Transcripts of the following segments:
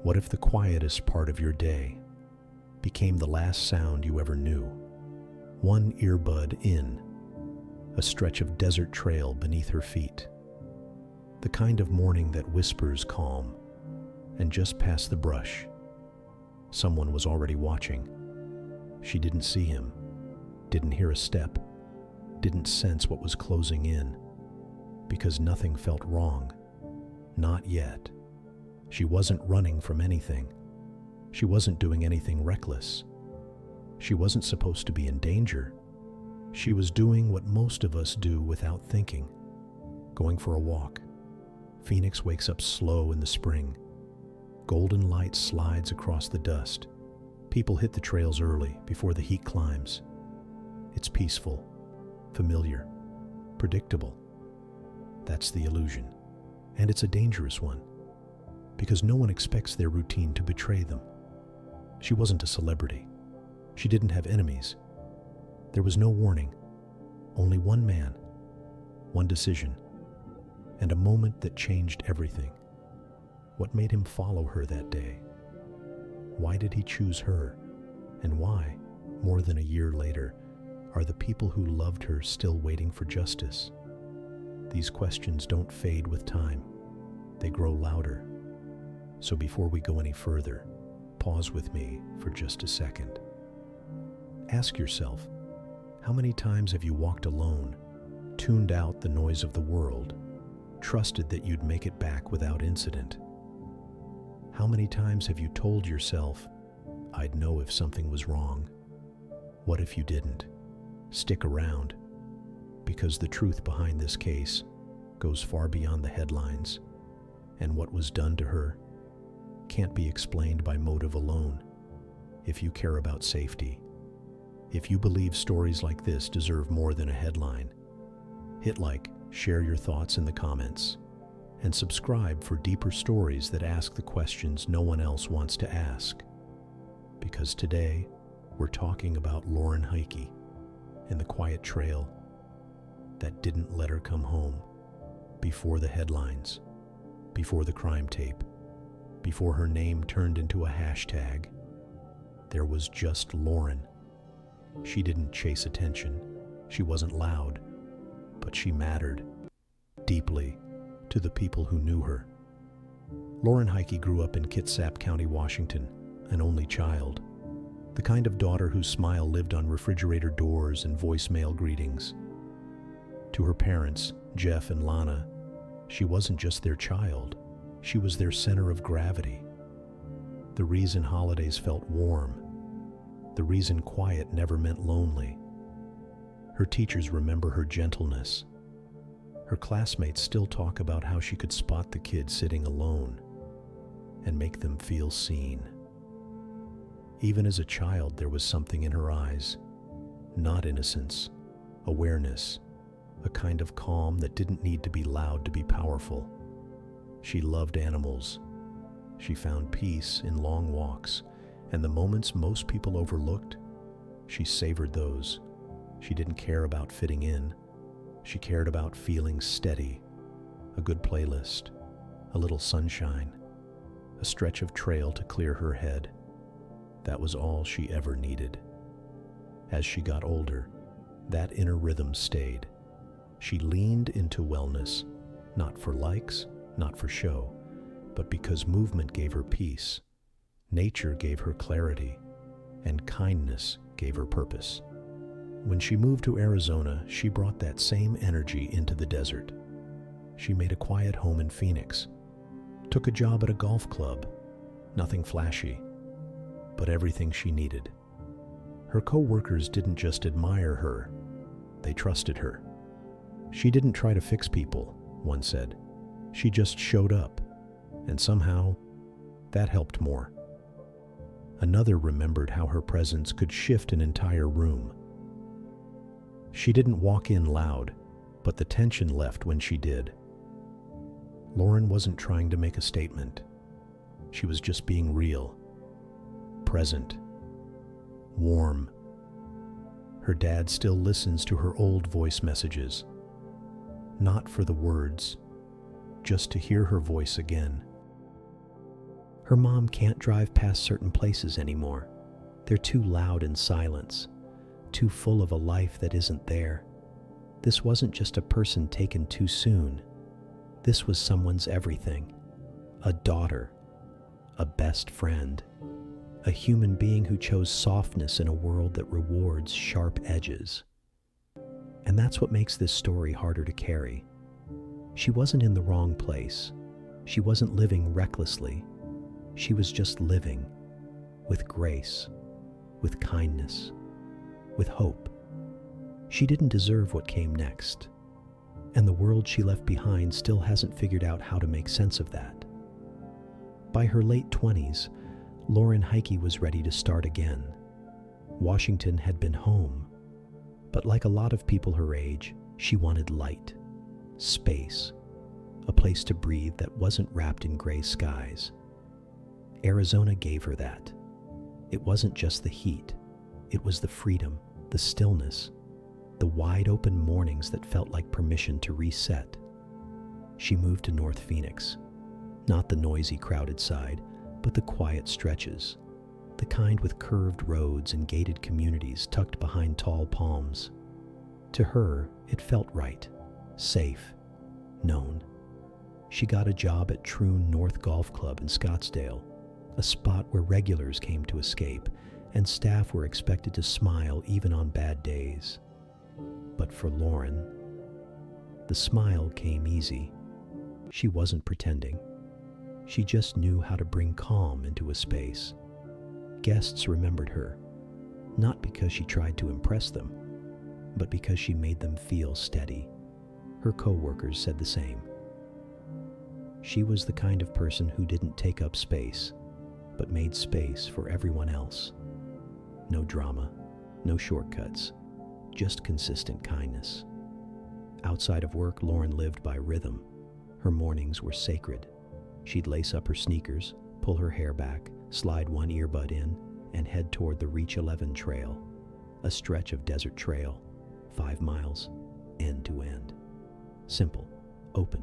What if the quietest part of your day became the last sound you ever knew? One earbud in, a stretch of desert trail beneath her feet. The kind of morning that whispers calm, and just past the brush, someone was already watching. She didn't see him, didn't hear a step, didn't sense what was closing in, because nothing felt wrong. Not yet. She wasn't running from anything. She wasn't doing anything reckless. She wasn't supposed to be in danger. She was doing what most of us do without thinking, going for a walk. Phoenix wakes up slow in the spring. Golden light slides across the dust. People hit the trails early, before the heat climbs. It's peaceful, familiar, predictable. That's the illusion. And it's a dangerous one, because no one expects their routine to betray them. She wasn't a celebrity. She didn't have enemies. There was no warning. Only one man, one decision, and a moment that changed everything. What made him follow her that day? Why did he choose her? And why, more than a year later, are the people who loved her still waiting for justice? These questions don't fade with time. They grow louder. So before we go any further, pause with me for just a second. Ask yourself, how many times have you walked alone, tuned out the noise of the world, trusted that you'd make it back without incident? How many times have you told yourself, I'd know if something was wrong? What if you didn't? Stick around, because the truth behind this case goes far beyond the headlines, and what was done to her can't be explained by motive alone. If you care about safety, if you believe stories like this deserve more than a headline, hit like, share your thoughts in the comments, and subscribe for deeper stories that ask the questions no one else wants to ask. Because today, we're talking about Lauren Heike and the quiet trail that didn't let her come home. Before the headlines, before the crime tape, before her name turned into a hashtag, there was just Lauren. She didn't chase attention. She wasn't loud, but she mattered deeply to the people who knew her. Lauren Heike grew up in Kitsap County, Washington, an only child, the kind of daughter whose smile lived on refrigerator doors and voicemail greetings. To her parents, Jeff and Lana, she wasn't just their child, she was their center of gravity. The reason holidays felt warm, the reason quiet never meant lonely. Her teachers remember her gentleness. Her classmates still talk about how she could spot the kid sitting alone and make them feel seen. Even as a child, there was something in her eyes, not innocence, awareness, a kind of calm that didn't need to be loud to be powerful. She loved animals. She found peace in long walks, and the moments most people overlooked, she savored those. She didn't care about fitting in. She cared about feeling steady, a good playlist, a little sunshine, a stretch of trail to clear her head. That was all she ever needed. As she got older, that inner rhythm stayed. She leaned into wellness, not for likes, not for show, but because movement gave her peace, nature gave her clarity, and kindness gave her purpose. When she moved to Arizona, she brought that same energy into the desert. She made a quiet home in Phoenix, took a job at a golf club, nothing flashy, but everything she needed. Her co-workers didn't just admire her, they trusted her. She didn't try to fix people, one said. She just showed up, and somehow, that helped more. Another remembered how her presence could shift an entire room. She didn't walk in loud, but the tension left when she did. Lauren wasn't trying to make a statement. She was just being real, present, warm. Her dad still listens to her old voice messages, not for the words, just to hear her voice again. Her mom can't drive past certain places anymore. They're too loud in silence, too full of a life that isn't there. This wasn't just a person taken too soon. This was someone's everything. A daughter, a best friend, a human being who chose softness in a world that rewards sharp edges. And that's what makes this story harder to carry. She wasn't in the wrong place. She wasn't living recklessly. She was just living with grace, with kindness, with hope. She didn't deserve what came next, and the world she left behind still hasn't figured out how to make sense of that. By her late 20s, Lauren Heike was ready to start again. Washington had been home, but like a lot of people her age, she wanted light, space, a place to breathe that wasn't wrapped in gray skies. Arizona gave her that. It wasn't just the heat, it was the freedom, the stillness, the wide open mornings that felt like permission to reset. She moved to North Phoenix, not the noisy, crowded side, but the quiet stretches, the kind with curved roads and gated communities tucked behind tall palms. To her, it felt right, safe, known. She got a job at Troon North Golf Club in Scottsdale, a spot where regulars came to escape, and staff were expected to smile even on bad days. But for Lauren, the smile came easy. She wasn't pretending. She just knew how to bring calm into a space. Guests remembered her, not because she tried to impress them, but because she made them feel steady. Her co-workers said the same. She was the kind of person who didn't take up space, but made space for everyone else. No drama, no shortcuts, just consistent kindness. Outside of work, Lauren lived by rhythm. Her mornings were sacred. She'd lace up her sneakers, pull her hair back, slide one earbud in, and head toward the Reach 11 Trail, a stretch of desert trail, 5 miles, end to end. Simple, open,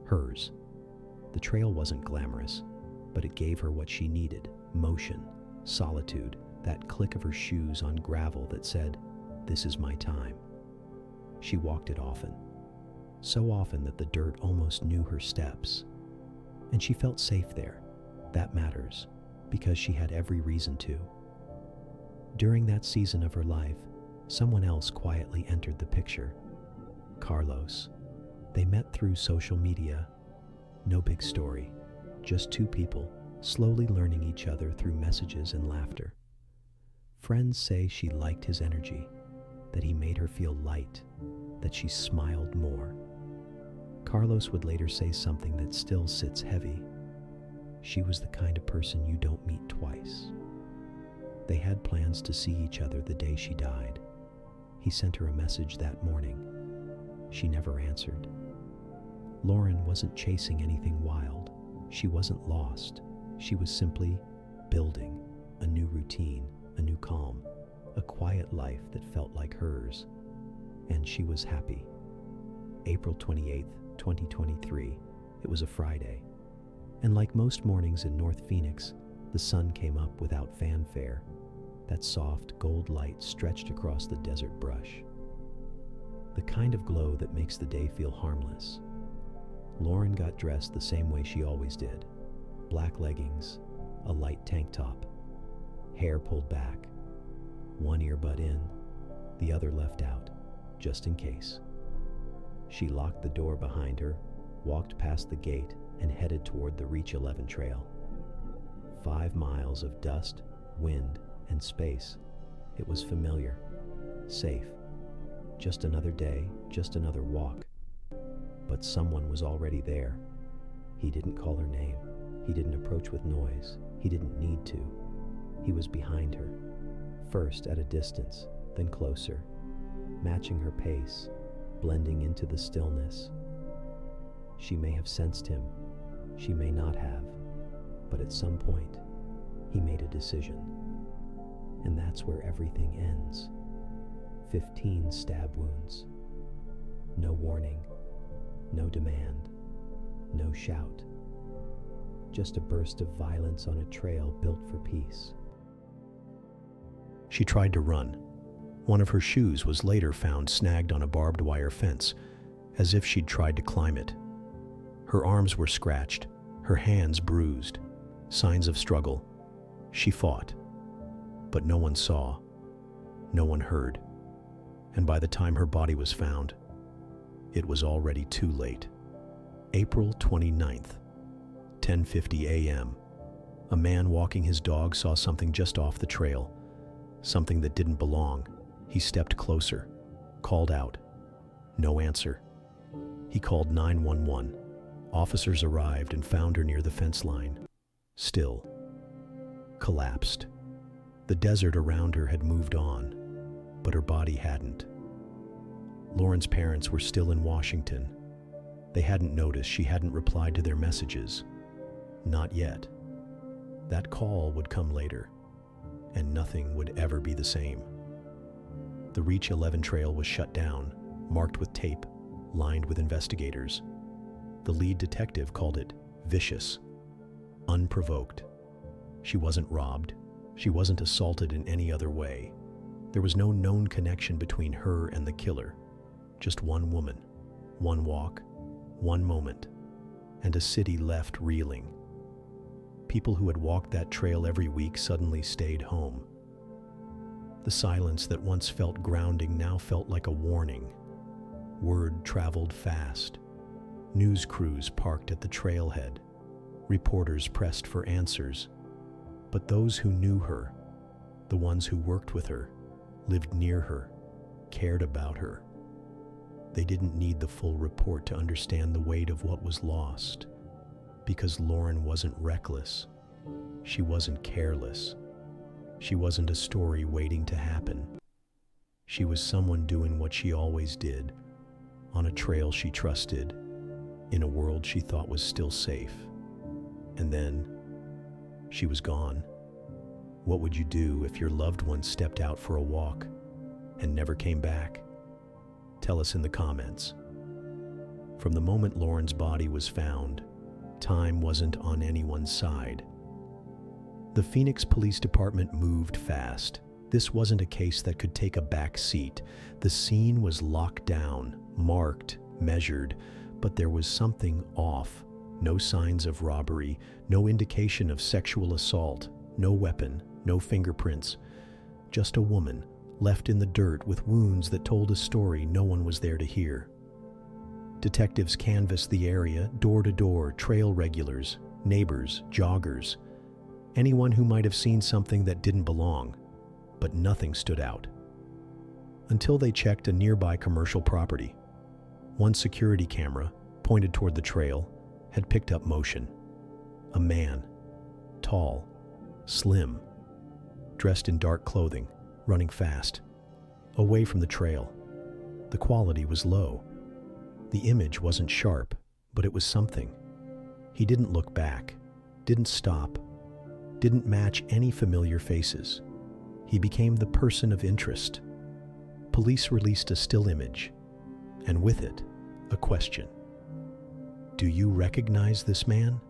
hers. The trail wasn't glamorous, but it gave her what she needed: motion, solitude, that click of her shoes on gravel that said, "This is my time." She walked it often, so often that the dirt almost knew her steps. And she felt safe there. That matters, because she had every reason to. During that season of her life, someone else quietly entered the picture. Carlos. They met through social media. No big story, just two people slowly learning each other through messages and laughter. Friends say she liked his energy, that he made her feel light, that she smiled more. Carlos would later say something that still sits heavy. She was the kind of person you don't meet twice. They had plans to see each other the day she died. He sent her a message that morning. She never answered. Lauren wasn't chasing anything wild. She wasn't lost. She was simply building a new routine, a new calm, a quiet life that felt like hers. And she was happy. April 28th, 2023. It was a Friday. And like most mornings in North Phoenix, the sun came up without fanfare. That soft gold light stretched across the desert brush. The kind of glow that makes the day feel harmless. Lauren got dressed the same way she always did. Black leggings, a light tank top, hair pulled back, one earbud in, the other left out, just in case. She locked the door behind her, walked past the gate, and headed toward the Reach 11 Trail. 5 miles of dust, wind, and space. It was familiar, safe. Just another day, just another walk. But someone was already there. He didn't call her name. He didn't approach with noise. He didn't need to. He was behind her, first at a distance, then closer, matching her pace, blending into the stillness. She may have sensed him. She may not have. But at some point, he made a decision. And that's where everything ends. 15 stab wounds. No warning. No demand. No shout. just a burst of violence on a trail built for peace. She tried to run. One of her shoes was later found snagged on a barbed wire fence, as if she'd tried to climb it. Her arms were scratched, her hands bruised, signs of struggle. She fought, but no one saw, no one heard, and by the time her body was found, it was already too late. April 29th, 10:50 a.m. A man walking his dog saw something just off the trail, something that didn't belong. He stepped closer, called out. No answer. He called 911. Officers arrived and found her near the fence line, still, collapsed. The desert around her had moved on, but her body hadn't. Lauren's parents were still in Washington. They hadn't noticed she hadn't replied to their messages. Not yet. That call would come later, and nothing would ever be the same. The Reach 11 trail was shut down, marked with tape, lined with investigators. The lead detective called it vicious, unprovoked. She wasn't robbed. She wasn't assaulted in any other way. There was no known connection between her and the killer. Just one woman, one walk, one moment, and a city left reeling. People who had walked that trail every week suddenly stayed home. The silence that once felt grounding now felt like a warning. Word traveled fast. News crews parked at the trailhead. Reporters pressed for answers. But those who knew her, the ones who worked with her, lived near her, cared about her. They didn't need the full report to understand the weight of what was lost, because Lauren wasn't reckless. She wasn't careless. She wasn't a story waiting to happen. She was someone doing what she always did, on a trail she trusted, in a world she thought was still safe. And then, she was gone. What would you do if your loved one stepped out for a walk and never came back? Tell us in the comments. From the moment Lauren's body was found, time wasn't on anyone's side. The Phoenix Police Department moved fast. This wasn't a case that could take a back seat. The scene was locked down, marked, measured, but there was something off. No signs of robbery, no indication of sexual assault, no weapon, no fingerprints. Just a woman, left in the dirt with wounds that told a story no one was there to hear. Detectives canvassed the area, door to door, trail regulars, neighbors, joggers, anyone who might have seen something that didn't belong, but nothing stood out. Until they checked a nearby commercial property. One security camera, pointed toward the trail, had picked up motion. A man, tall, slim, dressed in dark clothing, running fast, away from the trail. The quality was low. The image wasn't sharp, but it was something. He didn't look back, didn't stop, didn't match any familiar faces. He became the person of interest. Police released a still image, and with it, a question. Do you recognize this man?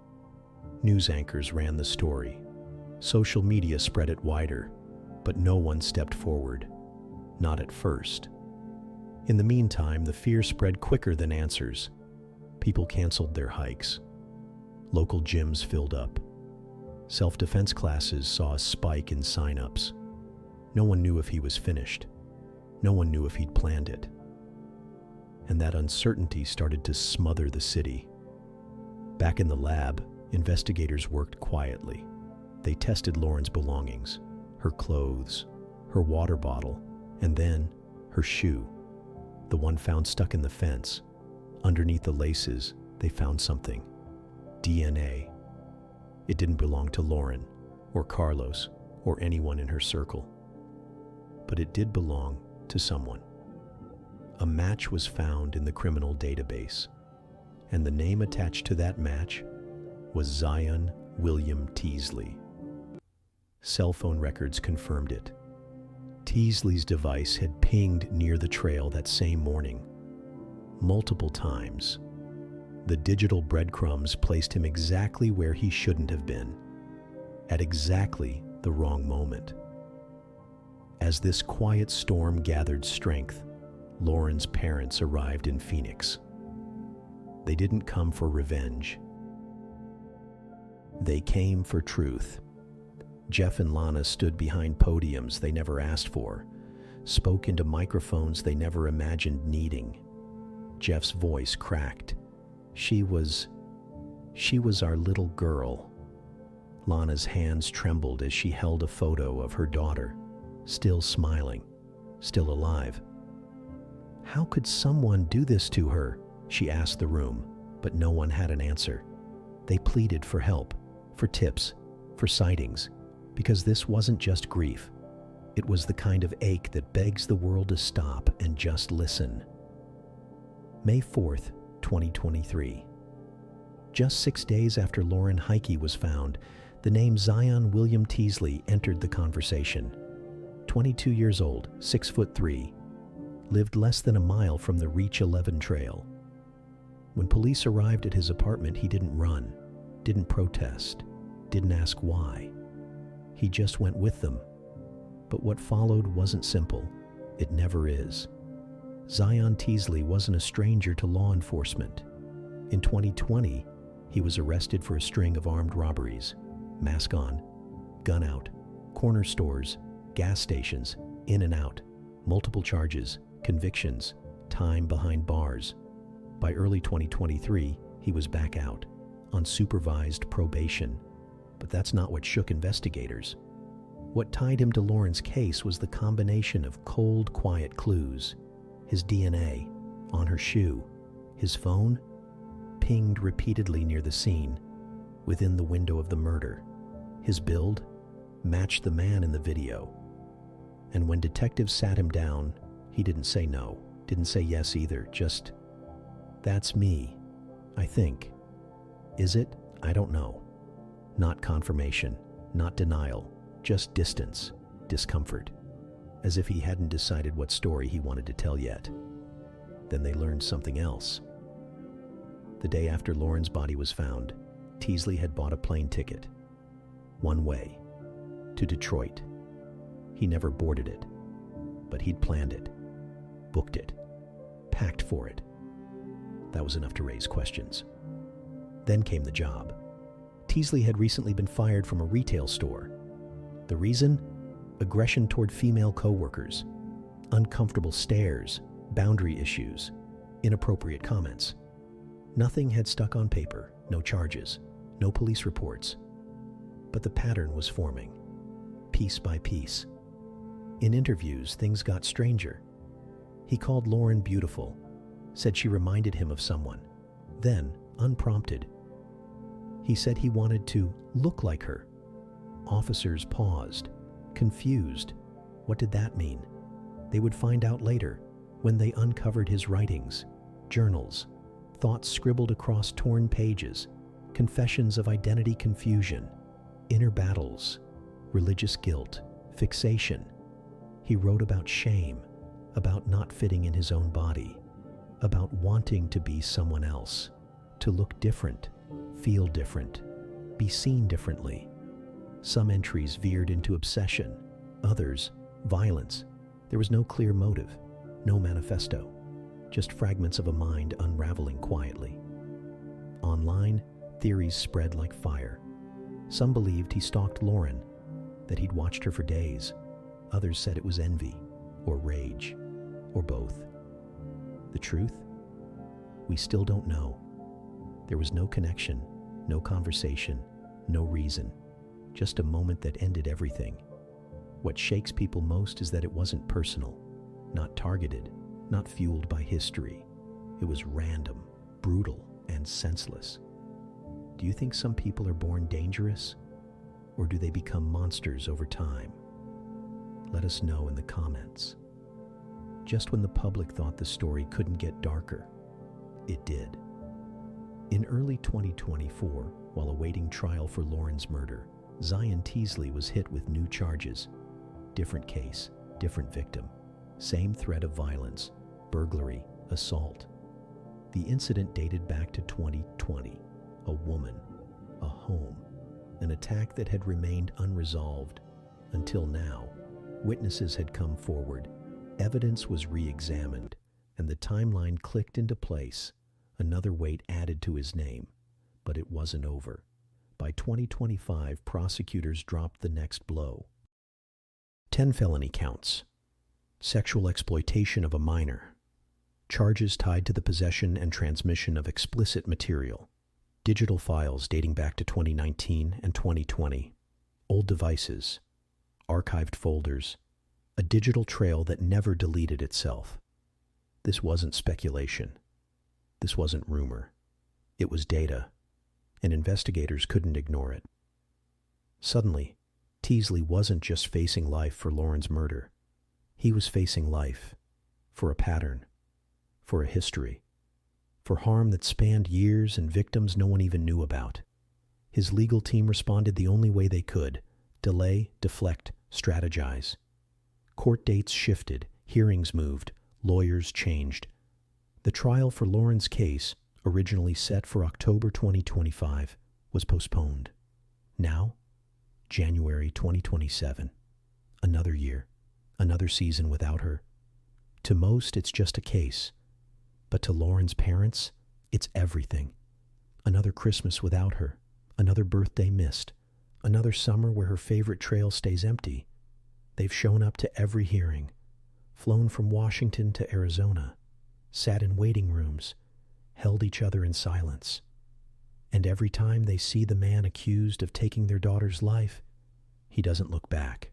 News anchors ran the story. Social media spread it wider, but no one stepped forward. Not at first. In the meantime, the fear spread quicker than answers. People canceled their hikes. Local gyms filled up. Self-defense classes saw a spike in sign-ups. No one knew if he was finished. No one knew if he'd planned it. And that uncertainty started to smother the city. Back in the lab, investigators worked quietly. They tested Lauren's belongings, her clothes, her water bottle, and then her shoe, the one found stuck in the fence. Underneath the laces, they found something. DNA. It didn't belong to Lauren, or Carlos, or anyone in her circle. But it did belong to someone. A match was found in the criminal database, and the name attached to that match was Zion William Teasley. Cell phone records confirmed it. Teasley's device had pinged near the trail that same morning, multiple times. The digital breadcrumbs placed him exactly where he shouldn't have been, at exactly the wrong moment. As this quiet storm gathered strength, Lauren's parents arrived in Phoenix. They didn't come for revenge. They came for truth. Jeff and Lana stood behind podiums they never asked for, spoke into microphones they never imagined needing. Jeff's voice cracked. She was our little girl. Lana's hands trembled as she held a photo of her daughter, still smiling, still alive. How could someone do this to her? She asked the room, but no one had an answer. They pleaded for help, for tips, for sightings, because this wasn't just grief. It was the kind of ache that begs the world to stop and just listen. May 4th, 2023. Just 6 days after Lauren Heike was found, the name Zion William Teasley entered the conversation. 22 years old, 6'3", lived less than a mile from the Reach 11 trail. When police arrived at his apartment, he didn't run, didn't protest, didn't ask why. He just went with them. But what followed wasn't simple. It never is. Zion Teasley wasn't a stranger to law enforcement. In 2020, he was arrested for a string of armed robberies. Mask on, gun out, corner stores, gas stations, in and out, multiple charges, convictions, time behind bars. By early 2023, he was back out, on supervised probation. But that's not what shook investigators. What tied him to Lauren's case was the combination of cold, quiet clues. His DNA, on her shoe, his phone, pinged repeatedly near the scene, within the window of the murder. His build matched the man in the video. And when detectives sat him down, he didn't say no, didn't say yes either, just, "That's me, I think. Is it? I don't know." Not confirmation, not denial, just distance, discomfort, as if he hadn't decided what story he wanted to tell yet. Then they learned something else. The day after Lauren's body was found, Teasley had bought a plane ticket. One way, to Detroit. He never boarded it, but he'd planned it, booked it, packed for it. That was enough to raise questions. Then came the job. Teasley had recently been fired from a retail store. The reason? Aggression toward female coworkers, uncomfortable stares, boundary issues, inappropriate comments. Nothing had stuck on paper, no charges, no police reports. But the pattern was forming, piece by piece. In interviews, things got stranger. He called Lauren beautiful, said she reminded him of someone. Then, unprompted, he said he wanted to look like her. Officers paused, confused. What did that mean? They would find out later, when they uncovered his writings, journals, thoughts scribbled across torn pages, confessions of identity confusion, inner battles, religious guilt, fixation. He wrote about shame, about not fitting in his own body, about wanting to be someone else, to look different, feel different, be seen differently. Some entries veered into obsession, others, violence. There was no clear motive, no manifesto, just fragments of a mind unraveling quietly. Online, theories spread like fire. Some believed he stalked Lauren, that he'd watched her for days. Others said it was envy, or rage, or both. The truth? We still don't know. There was no connection, no conversation, no reason. Just a moment that ended everything. What shakes people most is that it wasn't personal, not targeted, not fueled by history. It was random, brutal, and senseless. Do you think some people are born dangerous, or do they become monsters over time? Let us know in the comments. Just when the public thought the story couldn't get darker, it did. In early 2024, while awaiting trial for Lauren's murder, Zion Teasley was hit with new charges. Different case, different victim, same threat of violence, burglary, assault. The incident dated back to 2020. A woman, a home, an attack that had remained unresolved until now. Witnesses had come forward, evidence was re-examined, and the timeline clicked into place. Another weight added to his name. But it wasn't over. By 2025, prosecutors dropped the next blow. 10 felony counts. Sexual exploitation of a minor. Charges tied to the possession and transmission of explicit material. Digital files dating back to 2019 and 2020. Old devices. Archived folders. A digital trail that never deleted itself. This wasn't speculation. This wasn't rumor. It was data, and investigators couldn't ignore it. Suddenly, Teasley wasn't just facing life for Lauren's murder. He was facing life for a pattern, for a history, for harm that spanned years and victims no one even knew about. His legal team responded the only way they could: delay, deflect, strategize. Court dates shifted, hearings moved, lawyers changed. The trial for Lauren's case, originally set for October 2025, was postponed. Now, January 2027. Another year, another season without her. To most, it's just a case. But to Lauren's parents, it's everything. Another Christmas without her, another birthday missed, another summer where her favorite trail stays empty. They've shown up to every hearing, flown from Washington to Arizona, sat in waiting rooms, held each other in silence. And every time they see the man accused of taking their daughter's life, he doesn't look back.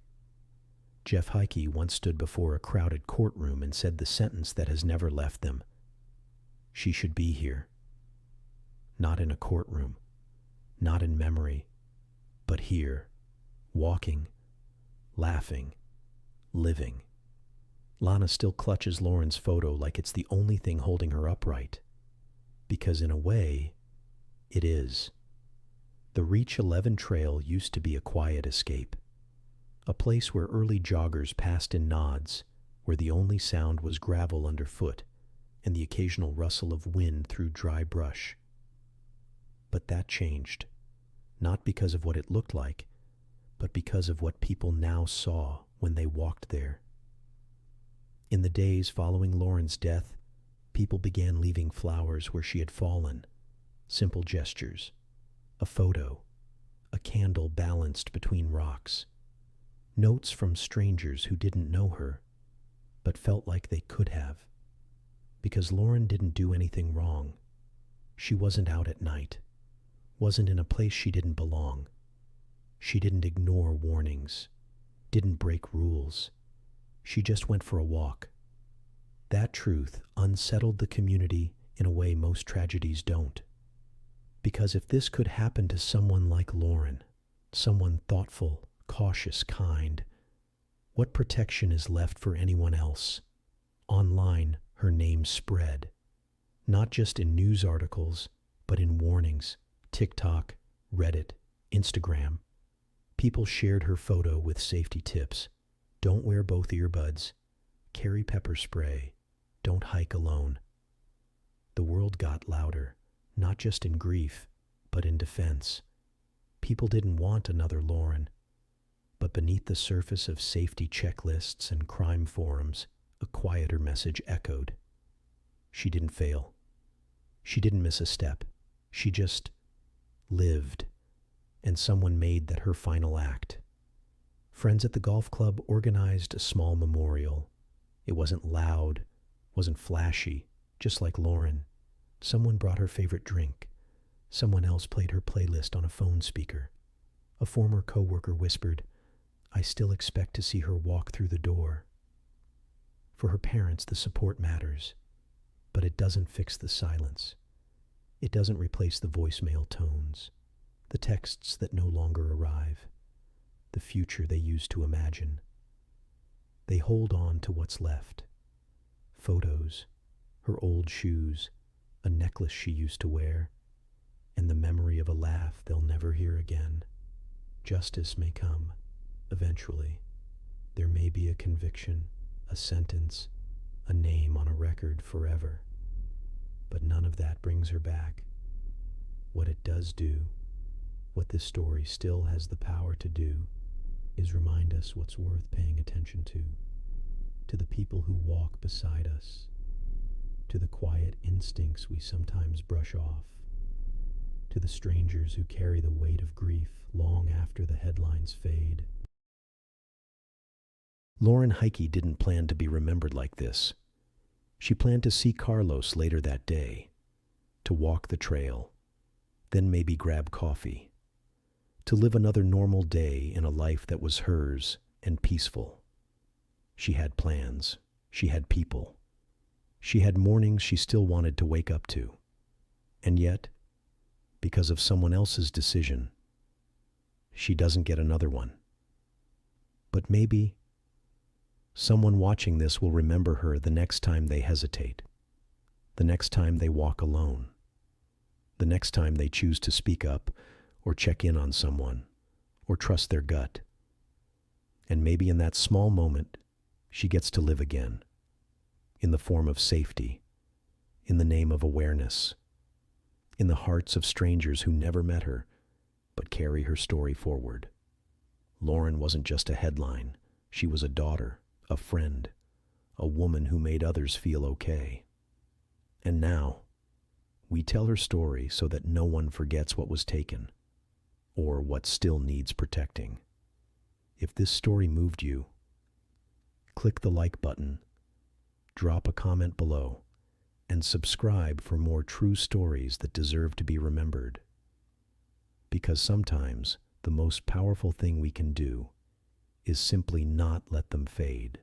Jeff Heike once stood before a crowded courtroom and said the sentence that has never left them: she should be here. Not in a courtroom, not in memory, but here, walking, laughing, living. Lana still clutches Lauren's photo like it's the only thing holding her upright. Because in a way, it is. The Reach 11 trail used to be a quiet escape. A place where early joggers passed in nods, where the only sound was gravel underfoot and the occasional rustle of wind through dry brush. But that changed, not because of what it looked like, but because of what people now saw when they walked there. In the days following Lauren's death, people began leaving flowers where she had fallen. Simple gestures. A photo. A candle balanced between rocks. Notes from strangers who didn't know her, but felt like they could have. Because Lauren didn't do anything wrong. She wasn't out at night. Wasn't in a place she didn't belong. She didn't ignore warnings. Didn't break rules. She just went for a walk. That truth unsettled the community in a way most tragedies don't. Because if this could happen to someone like Lauren, someone thoughtful, cautious, kind, what protection is left for anyone else? Online, her name spread, not just in news articles, but in warnings, TikTok, Reddit, Instagram. People shared her photo with safety tips. Don't wear both earbuds. Carry pepper spray. Don't hike alone. The world got louder, not just in grief, but in defense. People didn't want another Lauren. But beneath the surface of safety checklists and crime forums, a quieter message echoed. She didn't fail. She didn't miss a step. She just lived. And someone made that her final act. Friends at the golf club organized a small memorial. It wasn't loud, wasn't flashy, just like Lauren. Someone brought her favorite drink. Someone else played her playlist on a phone speaker. A former coworker whispered, "I still expect to see her walk through the door." For her parents, the support matters, but it doesn't fix the silence. It doesn't replace the voicemail tones, the texts that no longer arrive, the future they used to imagine. They hold on to what's left. Photos, her old shoes, a necklace she used to wear, and the memory of a laugh they'll never hear again. Justice may come, eventually. There may be a conviction, a sentence, a name on a record forever. But none of that brings her back. What it does do, what this story still has the power to do, is remind us what's worth paying attention to the people who walk beside us, to the quiet instincts we sometimes brush off, to the strangers who carry the weight of grief long after the headlines fade. Lauren Heike didn't plan to be remembered like this. She planned to see Carlos later that day, to walk the trail, then maybe grab coffee, to live another normal day in a life that was hers and peaceful. She had plans. She had people. She had mornings she still wanted to wake up to. And yet, because of someone else's decision, she doesn't get another one. But maybe someone watching this will remember her the next time they hesitate, the next time they walk alone, the next time they choose to speak up or check in on someone or trust their gut. And maybe in that small moment, she gets to live again, in the form of safety, in the name of awareness, in the hearts of strangers who never met her but carry her story forward. Lauren wasn't just a headline. She was a daughter, a friend, a woman who made others feel okay. And now, we tell her story so that no one forgets what was taken, or what still needs protecting. If this story moved you, click the like button, drop a comment below, and subscribe for more true stories that deserve to be remembered. Because sometimes the most powerful thing we can do is simply not let them fade.